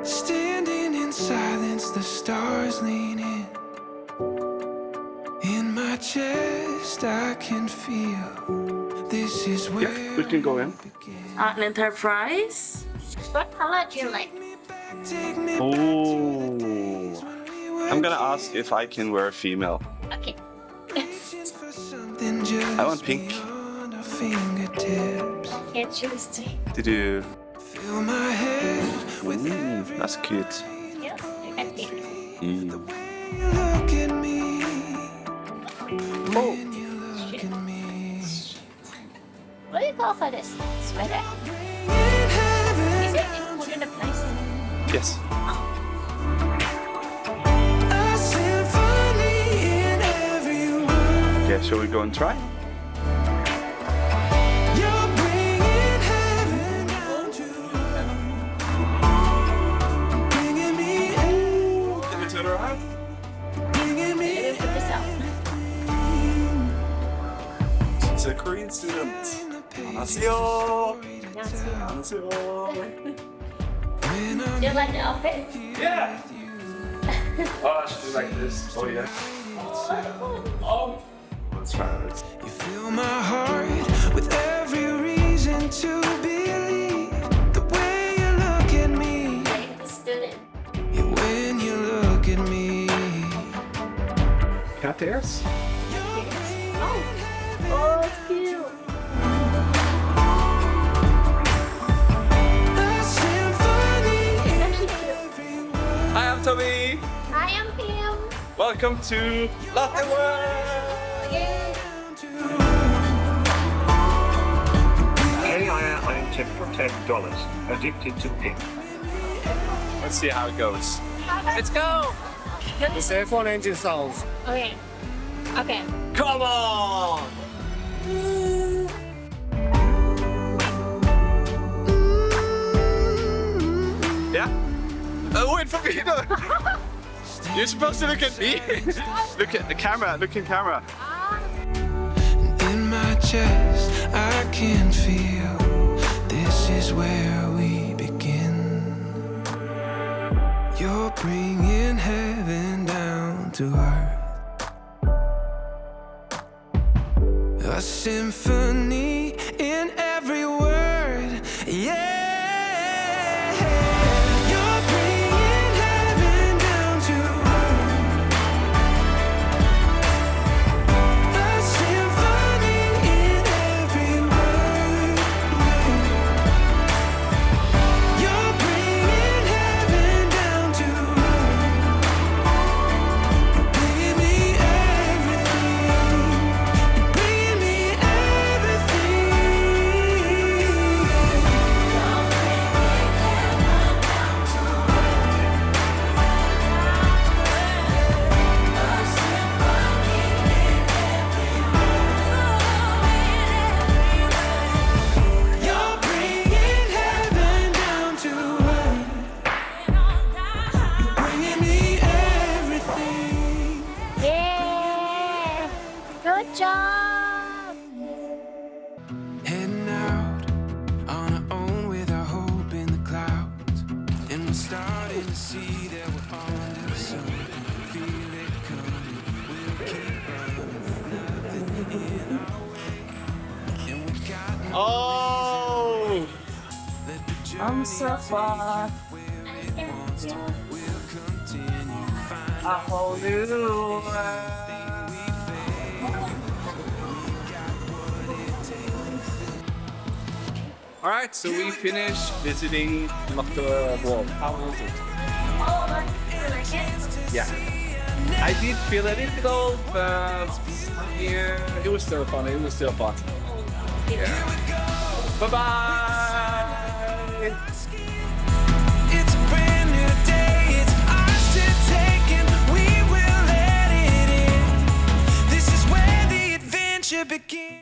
Standing in silence, the stars lean in. In my chest, I can feel this is where Yeah, we can go in. An Enterprise. What color do you like? take me Oh, I'm gonna ask if I can wear a female. Okay. for something just I want pink. beyond our fingertips. Can't choose to. Did you? Fill my head with That's cute. Yeah, I think. Mm. you look at me. Oh, When you look at me. What do you call for this? Sweater. In heaven, Is it put in the place? yes. a symphony in every word. Okay, shall we go and try? You're bringing heaven down to bringing me in, Can we turn around? bringing me Let me put this out. She's a Korean student. 안녕하세요. 안녕하세요. when I'm Do you like the outfit? Yeah. Oh, I should do like this. Oh yeah. Oh. Let's try this. You fill my heart with every reason to believe the way you look at me. Like the student. Yeah, when you look at me. Cat ears? Oh, it's cute. A symphony It's in actually cute. Hi, I'm Toby. Hi, I'm Pam. Welcome to Latte World. Yay. AI tip for $10. Addicted to pink. Let's see how it goes. Let's go. The cell phone engine sounds. Okay. Okay. Come on. Yeah? Wait for me. No. You're supposed to look at me. Look at the camera. Look in camera. In my chest, I can feel this is where we begin. You're bringing heaven down to earth. A symphony in every word. Yeah. You're bringing heaven down to earth. A symphony in every word. You're bringing heaven down to earth. Bringing me everything. Bringing me everything. You're bringing heaven down to earth. You're bringing me everything. Yeah. Good job. Heading out on our own with our hope in the clouds. And we're starting to see that we're on to something. Feel it coming, we'll keep running. Nothing in our way. And we got no Oh. let the journey I'm so far. we'll continue. Find A whole new world. All right, so we finished visiting Lotte World. How was it? Oh, you like it? Yeah. I did feel a little cold, but yeah, it was still fun. It was still fun. Yeah. Bye bye. It's a brand new day, it's ours to take, and we will let it in. This is where the adventure begins.